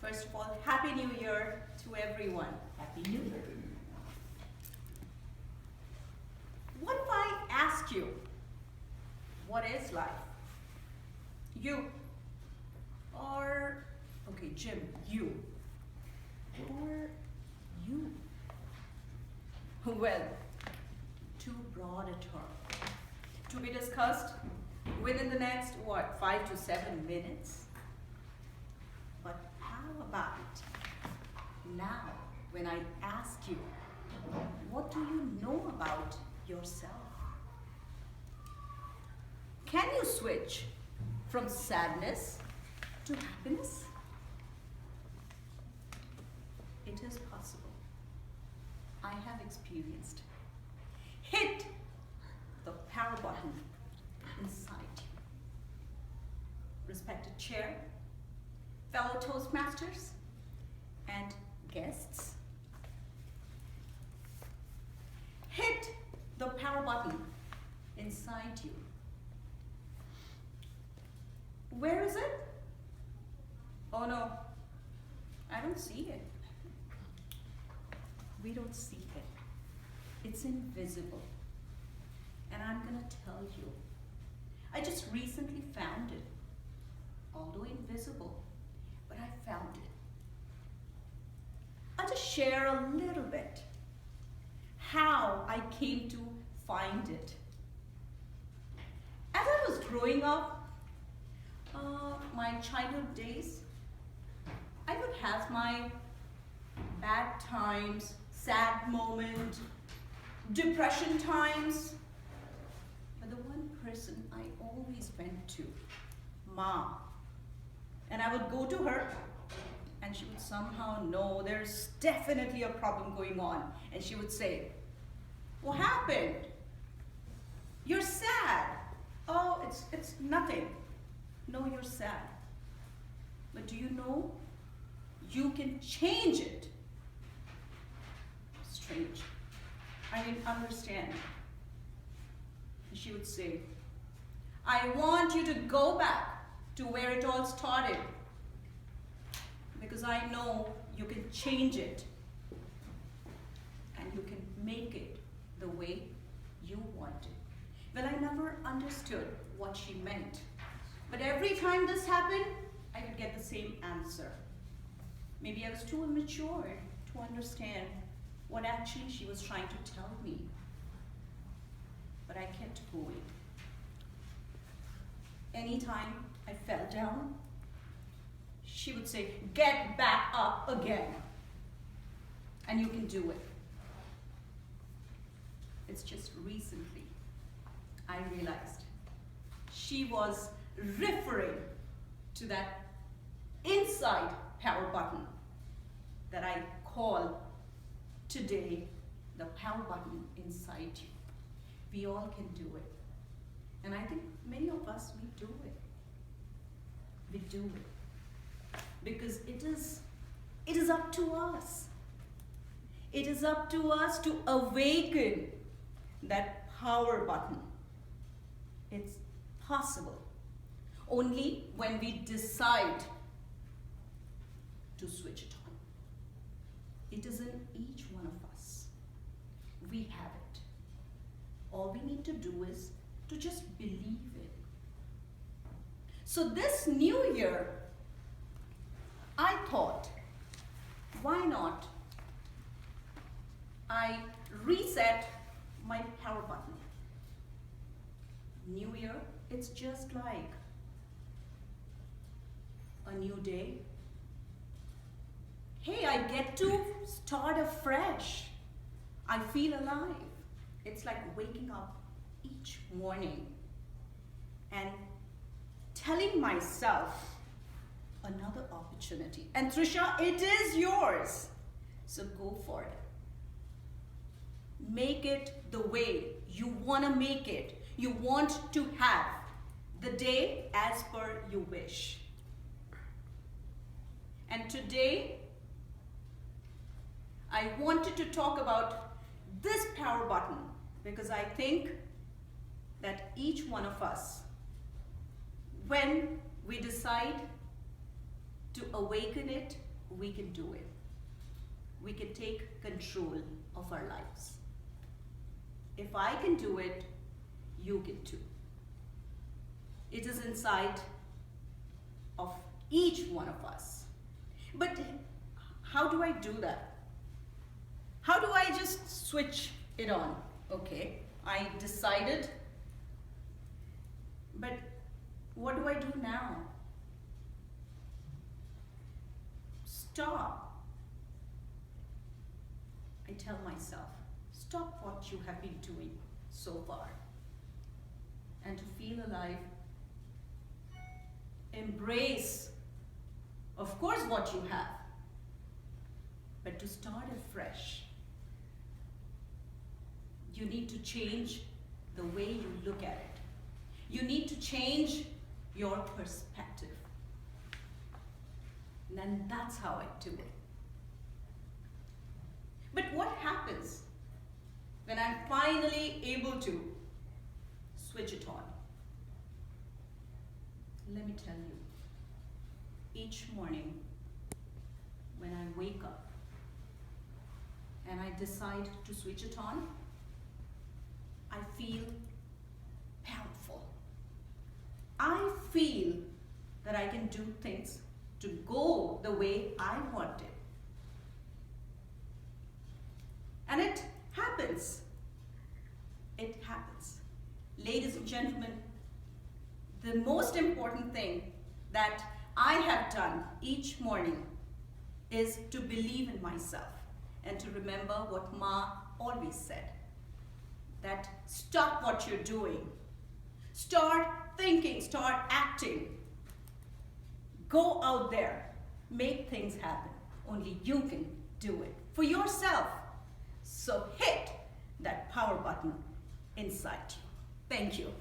First of all, Happy New Year to everyone. Happy New Year. What if I ask you, what is life? You. Or, okay, Jim, you. Or you. Well, too broad a term. To be discussed within the next, 5 to 7 minutes? But how about now, when I ask you, what do you know about yourself? Can you switch from sadness to happiness? It is possible. I have experienced. Hit the power button inside you. Respected chair, fellow Toastmasters, and guests. Hit the power button inside you. Where is it? Oh no, I don't see it. We don't see it. It's invisible. And I'm gonna tell you, I just recently found it. Although invisible, but I found it. I'll just share a little bit how I came to find it. As I was growing up, my childhood days, I would have my bad times, sad moment, depression times. But the one person I always went to, Mom. And I would go to her and she would somehow know there's definitely a problem going on. And she would say, what happened? You're sad. Oh, it's nothing. No, you're sad. But do you know you can change it? Strange. I didn't understand. And she would say, I want you to go back to where it all started, because I know you can change it and you can make it the way you want it. Well, I never understood what she meant, but every time this happened, I would get the same answer. Maybe I was too immature to understand what actually she was trying to tell me, but I kept going. Anytime I fell down, she would say, get back up again, and you can do it. It's just recently I realized she was referring to that inside power button that I call today the power button inside you. We all can do it. And I think many of us, we do it. We do it. Because it is up to us. It is up to us to awaken that power button. It's possible only when we decide to switch it on. It is in each one of us. We have it. All we need to do is to just believe it. So this new year, I thought, why not I reset my power button. New year, it's just like a new day. Hey, I get to start afresh. I feel alive. It's like waking up each morning and telling myself another opportunity. And Trisha, it is yours. So go for it. Make it the way you want to make it. You want to have the day as per you wish. And today, I wanted to talk about this power button because I think that each one of us, when we decide to awaken it we can do it. We can take control of our lives. If I can do it, you can too. It is inside of each one of us. But how do I do that? How do I just switch it on? Okay, I decided, but what do I do now? Stop. I tell myself, stop what you have been doing so far. And to feel alive, embrace, of course, what you have, but to start afresh, you need to change the way you look at it. You need to change your perspective. And then that's how I do it. But what happens when I'm finally able to switch it on? Let me tell you, each morning when I wake up and I decide to switch it on, I feel powerful. I feel that I can do things to go the way I want it. And it happens. It happens. Ladies and gentlemen, the most important thing that I have done each morning is to believe in myself and to remember what Ma always said, that stop what you're doing. Start thinking, start acting. Go out there, make things happen. Only you can do it for yourself. So hit that power button inside you. Thank you.